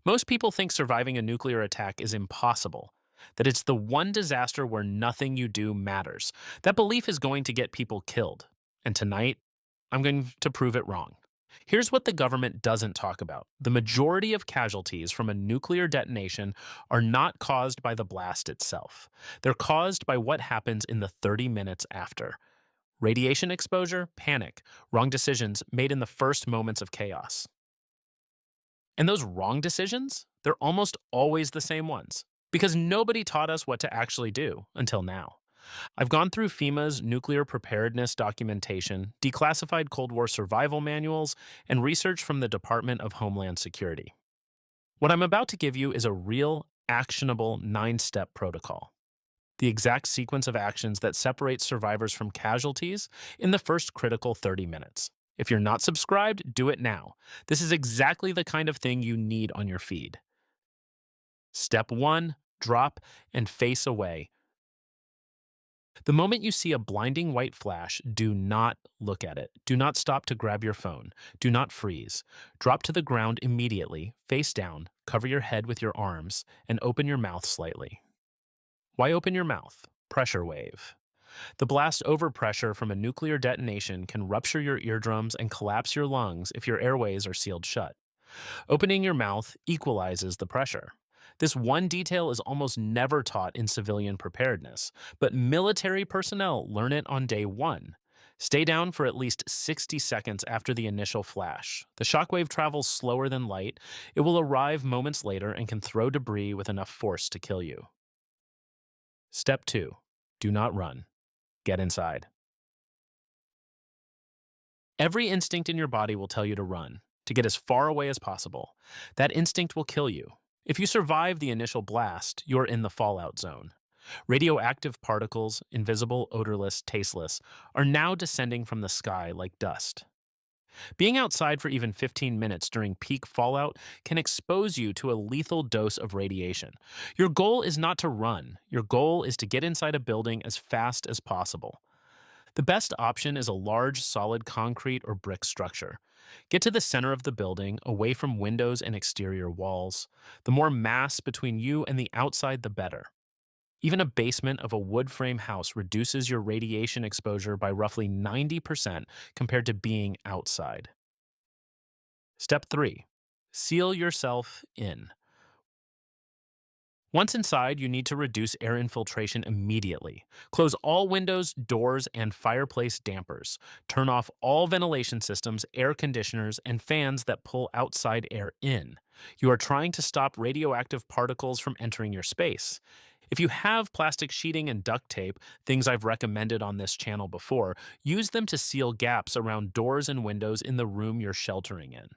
Most people think surviving a nuclear attack is impossible, that it's the one disaster where nothing you do matters. That belief is going to get people killed. And tonight, I'm going to prove it wrong. Here's what the government doesn't talk about. The majority of casualties from a nuclear detonation are not caused by the blast itself. They're caused by what happens in the 30 minutes after. Radiation exposure, panic, wrong decisions made in the first moments of chaos. And those wrong decisions, they're almost always the same ones because nobody taught us what to actually do until now. I've gone through FEMA's nuclear preparedness documentation, declassified Cold War survival manuals, and research from the Department of Homeland Security. What I'm about to give you is a real, actionable 9-step protocol. The exact sequence of actions that separates survivors from casualties in the first critical 30 minutes. If you're not subscribed, do it now. This is exactly the kind of thing you need on your feed. Step 1, drop and face away. The moment you see a blinding white flash, do not look at it. Do not stop to grab your phone. Do not freeze. Drop to the ground immediately, face down, cover your head with your arms, and open your mouth slightly. Why open your mouth? Pressure wave. The blast overpressure from a nuclear detonation can rupture your eardrums and collapse your lungs if your airways are sealed shut. Opening your mouth equalizes the pressure. This one detail is almost never taught in civilian preparedness, but military personnel learn it on day one. Stay down for at least 60 seconds after the initial flash. The shockwave travels slower than light. It will arrive moments later and can throw debris with enough force to kill you. Step 2. Do not run. Get inside. Every instinct in your body will tell you to run, to get as far away as possible. That instinct will kill you. If you survive the initial blast, you're in the fallout zone. Radioactive particles, invisible, odorless, tasteless, are now descending from the sky like dust. Being outside for even 15 minutes during peak fallout can expose you to a lethal dose of radiation. Your goal is not to run. Your goal is to get inside a building as fast as possible. The best option is a large, solid concrete or brick structure. Get to the center of the building, away from windows and exterior walls. The more mass between you and the outside, the better. Even a basement of a wood frame house reduces your radiation exposure by roughly 90% compared to being outside. Step 3. Seal yourself in. Once inside, you need to reduce air infiltration immediately. Close all windows, doors, and fireplace dampers. Turn off all ventilation systems, air conditioners, and fans that pull outside air in. You are trying to stop radioactive particles from entering your space. If you have plastic sheeting and duct tape, things I've recommended on this channel before, use them to seal gaps around doors and windows in the room you're sheltering in.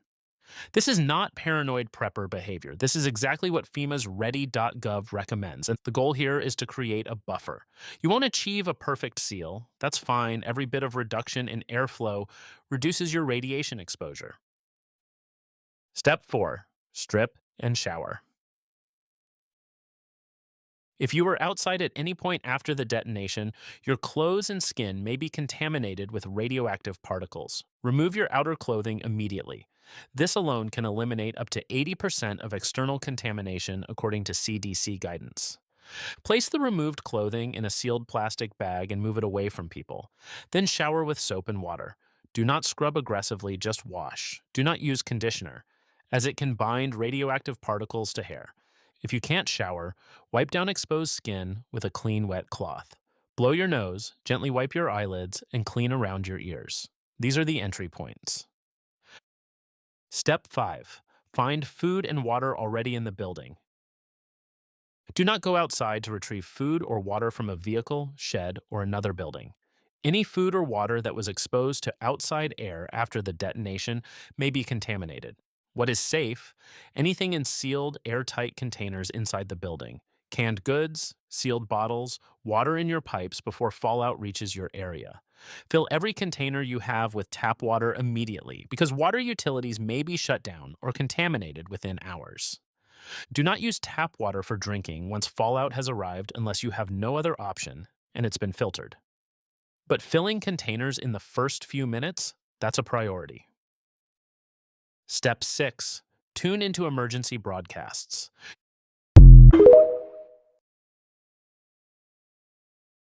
This is not paranoid prepper behavior. This is exactly what FEMA's ready.gov recommends, and the goal here is to create a buffer. You won't achieve a perfect seal. That's fine. Every bit of reduction in airflow reduces your radiation exposure. Step 4. Strip and shower. If you were outside at any point after the detonation, your clothes and skin may be contaminated with radioactive particles. Remove your outer clothing immediately. This alone can eliminate up to 80% of external contamination according to CDC guidance. Place the removed clothing in a sealed plastic bag and move it away from people. Then shower with soap and water. Do not scrub aggressively, just wash. Do not use conditioner, as it can bind radioactive particles to hair. If you can't shower, wipe down exposed skin with a clean, wet cloth. Blow your nose, gently wipe your eyelids, and clean around your ears. These are the entry points. Step 5. Find food and water already in the building. Do not go outside to retrieve food or water from a vehicle, shed, or another building. Any food or water that was exposed to outside air after the detonation may be contaminated. What is safe? Anything in sealed, airtight containers inside the building. Canned goods, sealed bottles, water in your pipes before fallout reaches your area. Fill every container you have with tap water immediately because water utilities may be shut down or contaminated within hours. Do not use tap water for drinking once fallout has arrived unless you have no other option and it's been filtered. But filling containers in the first few minutes, that's a priority. Step 6. Tune into emergency broadcasts.